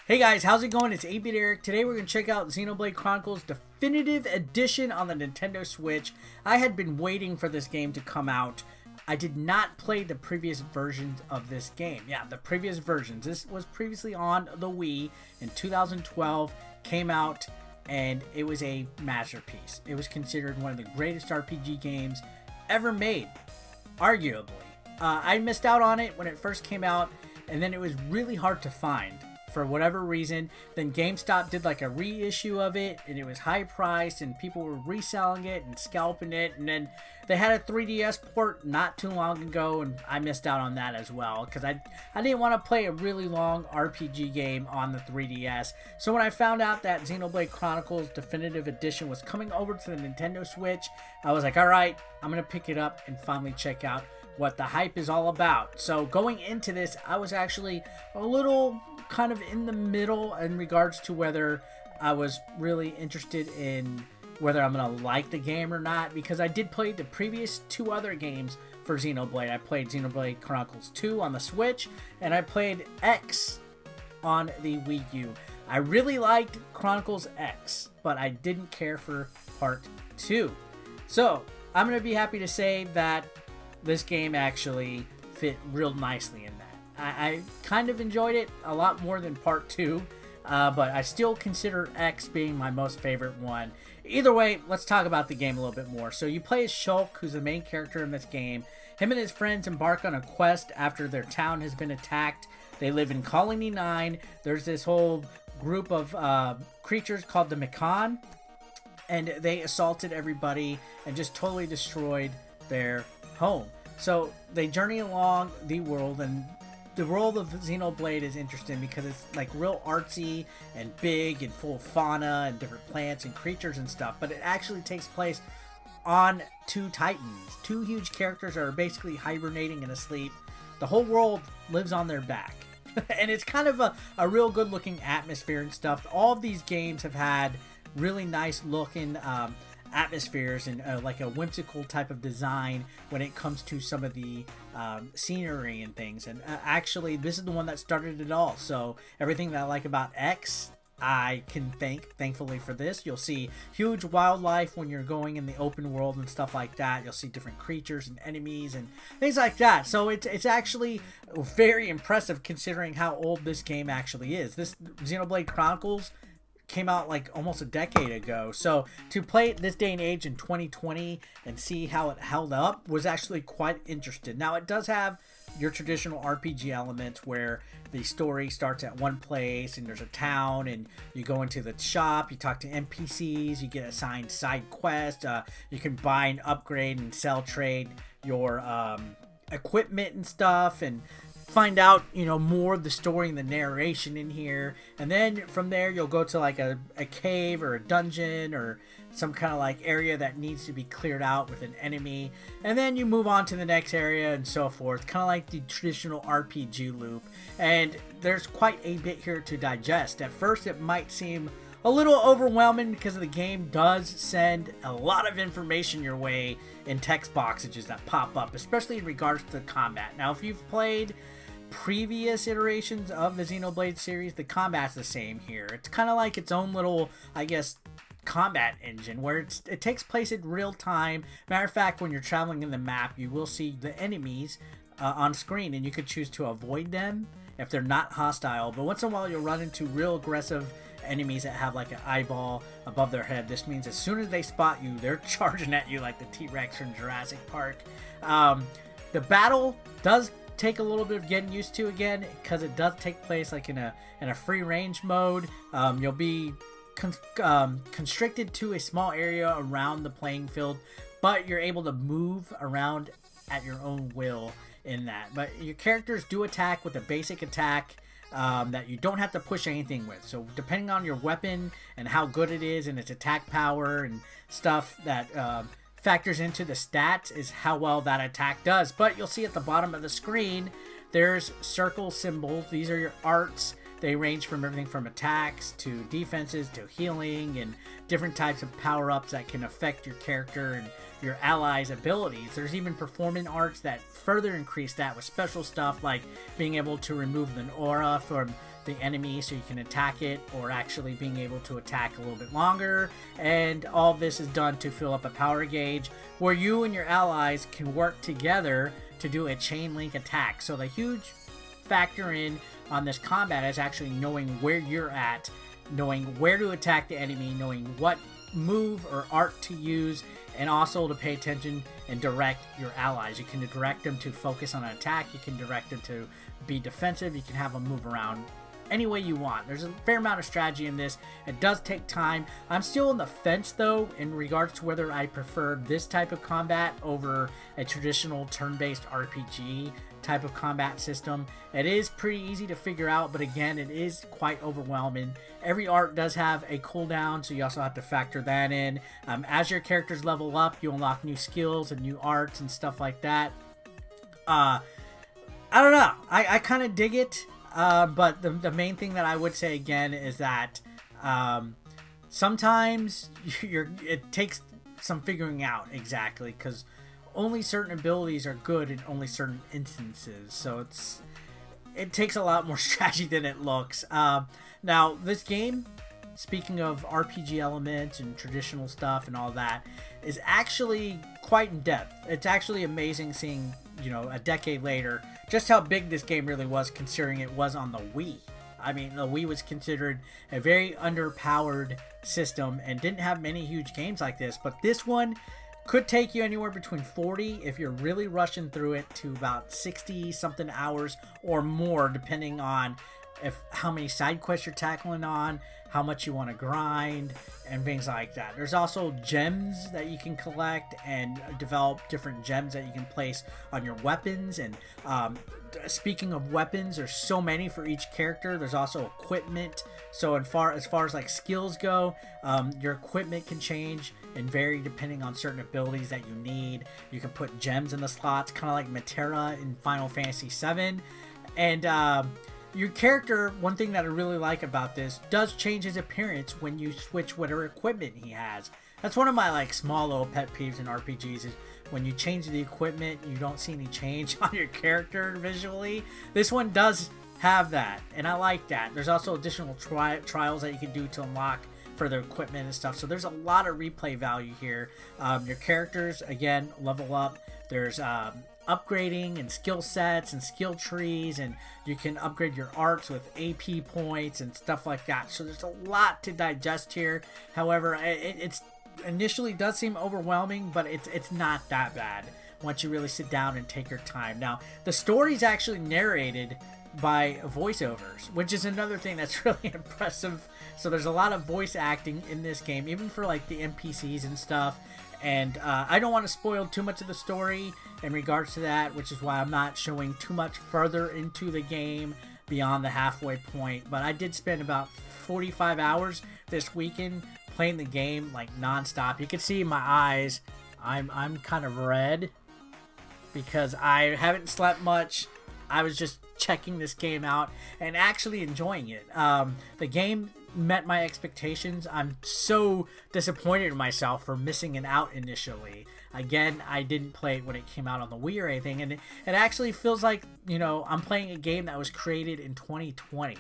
Hey guys, how's it going? It's 8-Bit Eric. Today we're going to check out Xenoblade Chronicles Definitive Edition on the Nintendo Switch. I had been waiting for this game to come out. I did not play the previous versions of this game. Yeah, the previous versions. This was previously on the Wii in 2012, came out, and it was a masterpiece. It was considered one of the greatest RPG games ever made, arguably. I missed out on it when it first came out, and then it was really hard to find for whatever reason. Then GameStop did like a reissue of it, and it was high priced, and people were reselling it and scalping it. And then they had a 3DS port not too long ago, and I missed out on that as well because I didn't want to play a really long RPG game on the 3DS. So when I found out that Xenoblade Chronicles Definitive Edition was coming over to the Nintendo Switch, I was like, all right, I'm gonna pick it up and finally check out what the hype is all about. So going into this, I was actually a little kind of in the middle in regards to whether I was really interested in whether I'm gonna like the game or not, because I did play the previous two other games for Xenoblade. I played Xenoblade Chronicles 2 on the Switch, and I played X on the Wii U. I really liked Chronicles X, but I didn't care for Part 2. So I'm gonna be happy to say that this game actually fit real nicely in that. I kind of enjoyed it a lot more than Part 2, but I still consider X being my most favorite one. Either way, let's talk about the game a little bit more. So you play as Shulk, who's the main character in this game. Him and his friends embark on a quest after their town has been attacked. They live in Colony 9. There's this whole group of creatures called the Mikan, and they assaulted everybody and just totally destroyed their home. So they journey along the world, and the world of Xenoblade is interesting because it's like real artsy and big and full of fauna and different plants and creatures and stuff, but it actually takes place on two titans. Two huge characters are basically hibernating and asleep. The whole world lives on their back. And it's kind of a real good looking atmosphere and stuff. All of these games have had really nice looking atmospheres and like a whimsical type of design when it comes to some of the scenery and things. And actually, this is the one that started it all. So everything that I like about X, I can thankfully for this. You'll see huge wildlife when you're going in the open world and stuff like that. You'll see different creatures and enemies and things like that. So it's actually very impressive considering how old this game actually is. This Xenoblade Chronicles came out like almost a decade ago, so to play it this day and age in 2020 and see how it held up was actually quite interesting. Now it does have your traditional RPG elements where the story starts at one place and there's a town and you go into the shop, you talk to NPCs, you get assigned side quests, you can buy and upgrade and sell trade your equipment and stuff, and find out, you know, more of the story and the narration in here. And then from there you'll go to like a cave or a dungeon or some kind of like area that needs to be cleared out with an enemy, and then you move on to the next area and so forth, kind of like the traditional RPG loop. And there's quite a bit here to digest. At first it might seem a little overwhelming because the game does send a lot of information your way in text boxes that pop up, especially in regards to combat. Now if you've played previous iterations of the Xenoblade series, the combat's the same here. It's kind of like its own little, I guess, combat engine where it takes place in real time. Matter of fact, when you're traveling in the map, you will see the enemies on screen, and you could choose to avoid them if they're not hostile. But once in a while, you'll run into real aggressive enemies that have like an eyeball above their head. This means as soon as they spot you, they're charging at you like the T-Rex from Jurassic Park. The battle does take a little bit of getting used to again, because it does take place like in a free range mode. You'll be constricted to a small area around the playing field, but you're able to move around at your own will in that. But your characters do attack with a basic attack that you don't have to push anything with. So depending on your weapon and how good it is and its attack power and stuff, that factors into the stats is how well that attack does. But you'll see at the bottom of the screen there's circle symbols. These are your arts. They range from everything from attacks to defenses to healing and different types of power-ups that can affect your character and your allies' abilities. There's even performance arts that further increase that with special stuff like being able to remove an aura from the enemy so you can attack it, or actually being able to attack a little bit longer. And all this is done to fill up a power gauge where you and your allies can work together to do a chain link attack. So the huge factor in on this combat is actually knowing where you're at, knowing where to attack the enemy, knowing what move or art to use, and also to pay attention and direct your allies. You can direct them to focus on an attack, you can direct them to be defensive, you can have them move around any way you want. There's a fair amount of strategy in this. It does take time. I'm still on the fence though in regards to whether I prefer this type of combat over a traditional turn-based RPG type of combat system. It is pretty easy to figure out, but again, it is quite overwhelming. Every art does have a cooldown, so you also have to factor that in. As your characters level up, you unlock new skills and new arts and stuff like that. I don't know. I kind of dig it. But the main thing that I would say again is that sometimes it takes some figuring out exactly, because only certain abilities are good in only certain instances. So it takes a lot more strategy than it looks. Now this game, speaking of RPG elements and traditional stuff and all that, is actually quite in depth. It's actually amazing seeing, you know, a decade later, just how big this game really was, considering it was on the Wii. I mean, the Wii was considered a very underpowered system and didn't have many huge games like this, but this one could take you anywhere between 40, if you're really rushing through it, to about 60 something hours or more, depending on how many side quests you're tackling on, how much you want to grind, and things like that. There's also gems that you can collect and develop different gems that you can place on your weapons. And speaking of weapons, there's so many for each character. There's also equipment. So as far as like skills go, your equipment can change and vary depending on certain abilities that you need. You can put gems in the slots, kind of like Matera in Final Fantasy VII. And your character, one thing that I really like about this, does change his appearance when you switch whatever equipment he has. That's one of my like small little pet peeves in RPGs, is when you change the equipment, you don't see any change on your character visually. This one does have that, and I like that. There's also additional trials that you can do to unlock further equipment and stuff. So there's a lot of replay value here. Your characters, again, level up. There's upgrading and skill sets and skill trees, and you can upgrade your arts with AP points and stuff like that. So there's a lot to digest here. However, it's initially does seem overwhelming, but it's not that bad once you really sit down and take your time. Now, the story is actually narrated by voiceovers, which is another thing that's really impressive. So there's a lot of voice acting in this game, even for like the NPCs and stuff. And I don't want to spoil too much of the story in regards to that, which is why I'm not showing too much further into the game beyond the halfway point. But I did spend about 45 hours this weekend playing the game like non-stop. You can see in my eyes, I'm kind of red because I haven't slept much. I was just checking this game out and actually enjoying it. The game met my expectations. I'm so disappointed in myself for missing it out initially. Again, I didn't play it when it came out on the Wii or anything, and it actually feels like, you know, I'm playing a game that was created in 2020.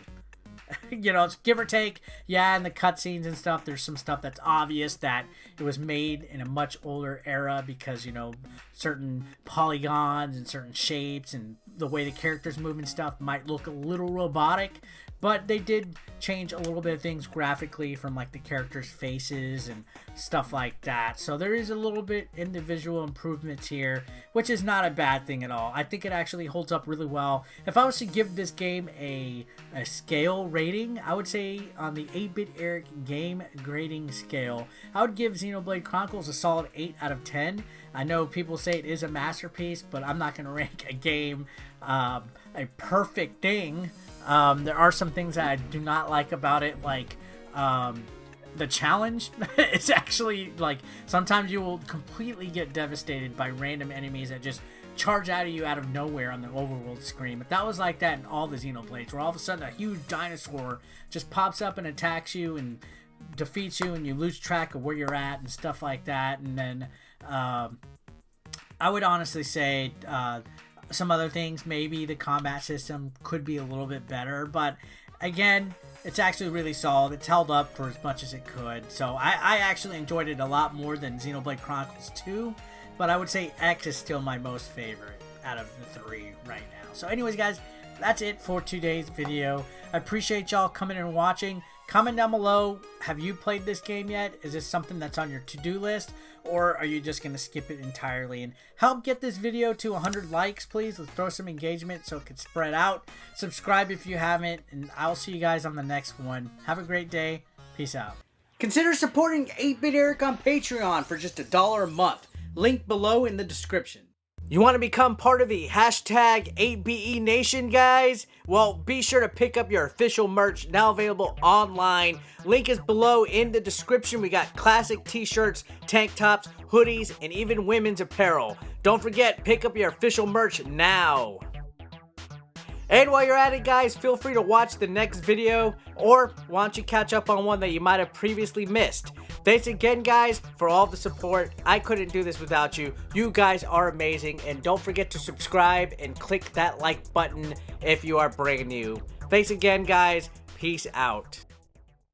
You know, it's give or take. Yeah, in the cutscenes and stuff, there's some stuff that's obvious that it was made in a much older era, because, you know, certain polygons and certain shapes and the way the characters move and stuff might look a little robotic. But they did change a little bit of things graphically, from like the characters' faces and stuff like that. So there is a little bit in the visual improvements here, which is not a bad thing at all. I think it actually holds up really well. If I was to give this game a scale rating, I would say on the 8-Bit Eric game grading scale, I would give Xenoblade Chronicles a solid 8 out of 10. I know people say it is a masterpiece, but I'm not going to rank a game a perfect thing. There are some things that I do not like about it, like the challenge. It's actually like sometimes you will completely get devastated by random enemies that just charge out of you out of nowhere on the overworld screen. But that was like that in all the Xenoblades, where all of a sudden a huge dinosaur just pops up and attacks you and defeats you, and you lose track of where you're at and stuff like that. And then I would honestly say some other things, maybe the combat system could be a little bit better, but again, it's actually really solid. It's held up for as much as it could. So I actually enjoyed it a lot more than Xenoblade Chronicles 2. But I would say X is still my most favorite out of the 3 right now. So anyways, guys, that's it for today's video. I appreciate y'all coming and watching. Comment down below, have you played this game yet? Is this something that's on your to-do list? Or are you just going to skip it entirely? And help get this video to 100 likes, please. Let's throw some engagement so it can spread out. Subscribe if you haven't, and I'll see you guys on the next one. Have a great day. Peace out. Consider supporting 8-Bit Eric on Patreon for just $1 a month. Link below in the description. You want to become part of the hashtag 8BE Nation, guys? Well, be sure to pick up your official merch, now available online. Link is below in the description. We got classic t-shirts, tank tops, hoodies, and even women's apparel. Don't forget, pick up your official merch now. And while you're at it, guys, feel free to watch the next video, or why don't you catch up on one that you might have previously missed. Thanks again, guys, for all the support. I couldn't do this without you. You guys are amazing, and don't forget to subscribe and click that like button if you are brand new. Thanks again, guys. Peace out.